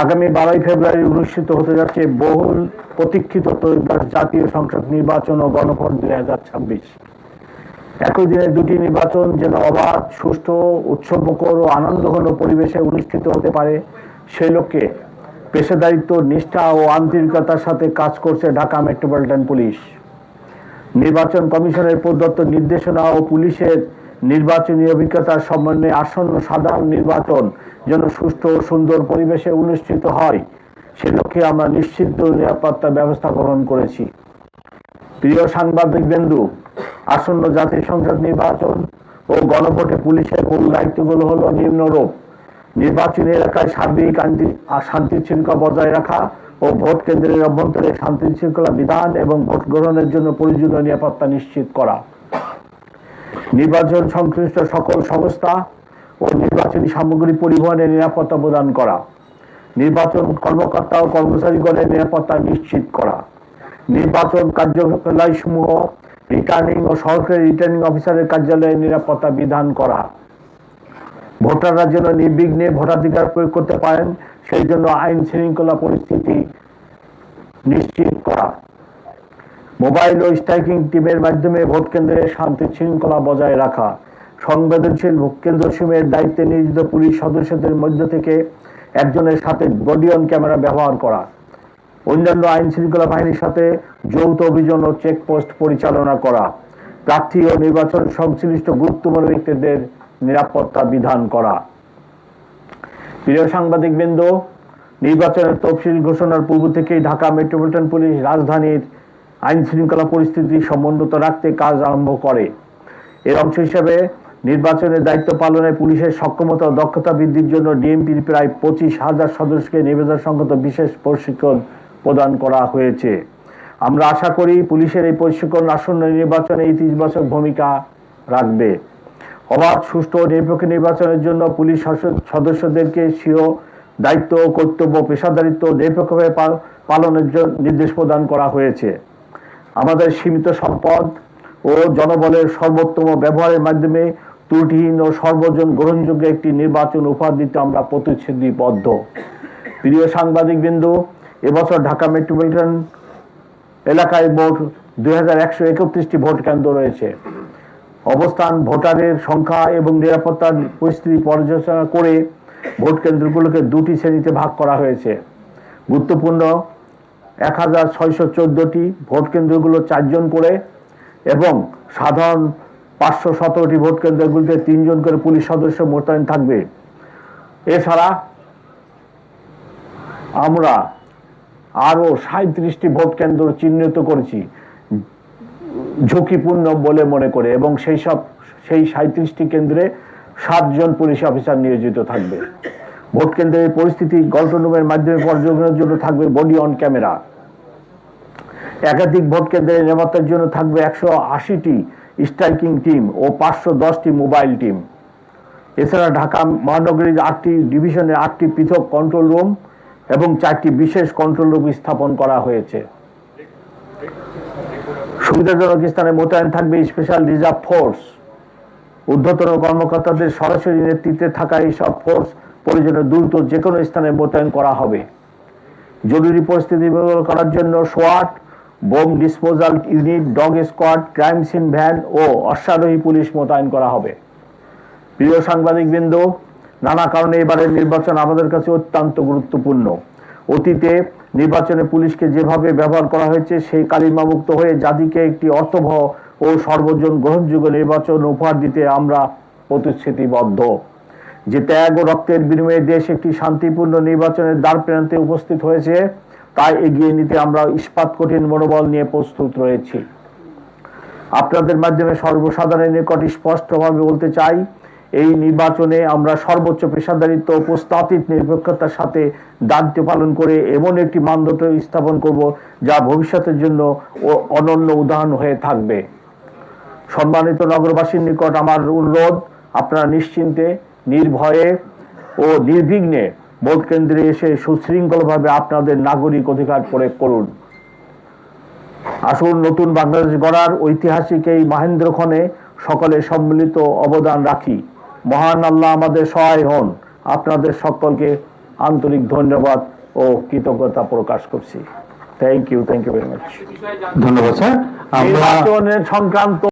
আগামী 12 ফেব্রুয়ারি অনুষ্ঠিত হতে যাচ্ছে বহুল প্রতীক্ষিত ত্রয়োদশ জাতীয় সংসদ নির্বাচন ও গণভোট 2026। একই দিনে দুটি নির্বাচন যেন অবাধ, সুষ্ঠু, উৎসবমুখর ও আনন্দঘন পরিবেশে অনুষ্ঠিত হতে পারে, সেই লক্ষ্যে পেশাদারিত্ব, নিষ্ঠা ও আন্তরিকতার সাথে কাজ করছে ঢাকা মেট্রোপলিটন পুলিশ। নির্বাচন কমিশনের প্রদত্ত নির্দেশনা ও পুলিশের নির্বাচনী অভিজ্ঞতার সমন্বয়ে আসন্ন সাধারণ নির্বাচন যেন সুষ্ঠু ও সুন্দর পরিবেশে অনুষ্ঠিত হয়, সে লক্ষ্যে আমরা নিশ্চিত নিরাপত্তা ব্যবস্থা গ্রহণ করেছি। প্রিয় সাংবাদিকবৃন্দু, আসন্ন জাতীয় সংসদ নির্বাচন ও গণভোটে পুলিশের মূল দায়িত্বগুলো হলো নিম্নরূপ: নির্বাচনী এলাকায় সার্বিক শান্তি শৃঙ্খলা বজায় রাখা ও ভোট কেন্দ্রের অভ্যন্তরে শান্তি শৃঙ্খলা বিধান এবং ভোট গ্রহণের জন্য প্রয়োজনীয় নিরাপত্তা নিশ্চিত করা, নির্বাচন সংশ্লিষ্ট সকল সংস্থা ও নির্বাচনী সামগ্রী পরিবহনের নিরাপত্তা প্রদান করা, নির্বাচন কর্মকর্তা ও কর্মচারীগণের নিরাপত্তা নিশ্চিত করা, নির্বাচন কার্যালয়সমূহ রিটার্নিং ও সহকারী রিটার্নিং অফিসারের কার্যালয়ে নিরাপত্তা বিধান করা, ভোটাররা যেন নির্বিঘ্নে ভোটাধিকার প্রয়োগ করতে পারেন সেই জন্য আইন শৃঙ্খলা পরিস্থিতি নিশ্চিত করা, মোবাইল ও স্ট্রাইকিং টিমের মাধ্যমে ভোট কেন্দ্রে শান্তি শৃঙ্খলা বজায় রাখা, সংবেদনশীল ভোট কেন্দ্রসমূহের দায়িত্বে নিয়োজিত পুলিশ সদস্যদের মধ্য থেকে একজনের সাথে বডি অন ক্যামেরা ব্যবহার করা, অন্যান্য আইন শৃঙ্খলা বাহিনীর সাথে যৌথ অভিযান ও চেকপোস্ট পরিচালনা করা, প্রার্থী ও নির্বাচন সংশ্লিষ্ট গুরুত্বপূর্ণ ব্যক্তিদের নিরাপত্তা বিধান করা। প্রিয় সাংবাদিকবৃন্দ, নির্বাচনের তফসিল ঘোষণার পূর্ব থেকেই ঢাকা মেট্রোপলিটন পুলিশ রাজধানীর আইন শৃঙ্খলা পরিস্থিতি সমুন্নত রাখতে কাজ আরম্ভ করে। এর অংশ হিসেবে নির্বাচনের দায়িত্ব পালনে পুলিশের সক্ষমতা ও দক্ষতা বৃদ্ধির জন্য ডিএমপির প্রায় 25,000 সদস্যকে নিবেদন সংক্রান্ত বিশেষ প্রশিক্ষণ প্রদান করা হয়েছে। আমরা আশা করি পুলিশের এই প্রশিক্ষণ আসন্ন নির্বাচনে ইতিবাচক ভূমিকা রাখবে। অবাধ, সুষ্ঠু ও নিরপেক্ষ নির্বাচনের জন্য পুলিশ সদস্যদেরকে স্বীয় দায়িত্ব, কর্তব্য, পেশাদারিত্ব নিরপেক্ষভাবে পালনের জন্য নির্দেশ প্রদান করা হয়েছে। আমাদের সীমিত সম্পদ ও জনবলের সর্বোত্তম ব্যবহারের মাধ্যমে ত্রুটিহীন ও সর্বজন গ্রহণযোগ্য একটি নির্বাচন উপহার দিতে আমরা প্রতিশ্রুতিবদ্ধ। প্রিয় সাংবাদিকবৃন্দ, এবছর ঢাকা মেট্রোপলিটন এলাকায় মোট 2131টি ভোট কেন্দ্র রয়েছে। অবস্থান, ভোটারের সংখ্যা এবং নিরাপত্তার পরিস্থিতি পর্যালোচনা করে ভোট কেন্দ্রগুলোকে দুটি শ্রেণীতে ভাগ করা হয়েছে। গুরুত্বপূর্ণ 1614টি ভোট কেন্দ্রগুলো 4 জন করে এবং সাধারণ 517টি ভোট কেন্দ্রগুলিতে 3 জন করে পুলিশ সদস্য মোতায়েন থাকবে। এছাড়া আমরা আরো 37টি ভোট কেন্দ্র চিহ্নিত করেছি ঝুঁকিপূর্ণ বলে মনে করে, এবং সেই 37টি কেন্দ্রে 7 জন পুলিশ অফিসার নিয়োজিত থাকবে। ভোট কেন্দ্রের পরিস্থিতি কন্ট্রোল রুমের মাধ্যমে পর্যবেক্ষণের জন্য থাকবে বডি অন ক্যামেরা। একাধিক ভোট কেন্দ্রের নিরাপত্তার জন্য থাকবে 180টি স্ট্রাইকিং টিম ও 510টি মোবাইল টিম। এছাড়া ঢাকা মহানগরীর 8টি ডিভিশনের 8টি পৃথক কন্ট্রোল রুম এবং 4টি বিশেষ কন্ট্রোল রুম স্থাপন করা হয়েছে। সুবিধাজনক স্থানে মোতায়েন থাকবে স্পেশাল রিজার্ভ ফোর্স। ঊর্ধ্বতন কর্মকর্তাদের সরাসরি নেতৃত্বে থাকা এইসব ফোর্স প্রয়োজনে দ্রুত যে কোনো স্থানে মোতায়েন করা হবে। জরুরি পরিস্থিতি মোকাবেলা করার জন্য সোয়াট, bomb disposal unit, dog squad, crime scene van ও অশ্বারোহী পুলিশ মোতায়েন করা হবে। প্রিয় সাংবাদিকবৃন্দ, নানা কারণে এবারের নির্বাচন আমাদের কাছে অত্যন্ত গুরুত্বপূর্ণ। অতীতে নির্বাচনে পুলিশকে যেভাবে ব্যবহার করা হয়েছে সেই কালিমামুক্ত হয়ে জাতিকে একটি অর্থবহ ও সর্বজন গ্রহণযোগ্য নির্বাচন উপহার দিতে আমরা প্রতিশ্রুতিবদ্ধ। যে ত্যাগ ও রক্তের বিনিময়ে দেশ একটি শান্তিপূর্ণ নির্বাচনের দ্বার প্রান্তে উপস্থিত হয়েছে, তাই এগিয়ে নিতে আমরা ইস্পাত কঠিন মনোবল নিয়ে প্রস্তুত রয়েছি। আপনাদের মাধ্যমে সর্বসাধারণের নিকট স্পষ্টভাবে বলতে চাই, এই নির্বাচনে আমরা সর্বোচ্চ পেশাদারিত্ব ও প্রস্তাবিত নিরপেক্ষতার সাথে দায়িত্ব পালন করে এমন একটি মানদণ্ড স্থাপন করব যা ভবিষ্যতের জন্য অনন্য উদাহরণ হয়ে থাকবে। সম্মানিত নগরবাসীর নিকট আমার অনুরোধ, আপনারা নিশ্চিন্তে, নির্ভয়ে ও নির্বিঘ্নে ভোট কেন্দ্রে এসে সুশৃঙ্খলভাবে আপনাদের নাগরিক অধিকার প্রয়োগ করুন। আসুন নতুন বাংলাদেশ গড়ার ঐতিহাসিক এই মহেন্দ্রক্ষণে সকলে সম্মিলিত অবদান রাখি। মহান আল্লাহ আমাদের সহায় হন। আপনাদের সকলকে আন্তরিক ধন্যবাদ ও কৃতজ্ঞতা প্রকাশ করছি। Thank you very much. ধন্যবাদ স্যার। নির্বাচনের সংক্রান্ত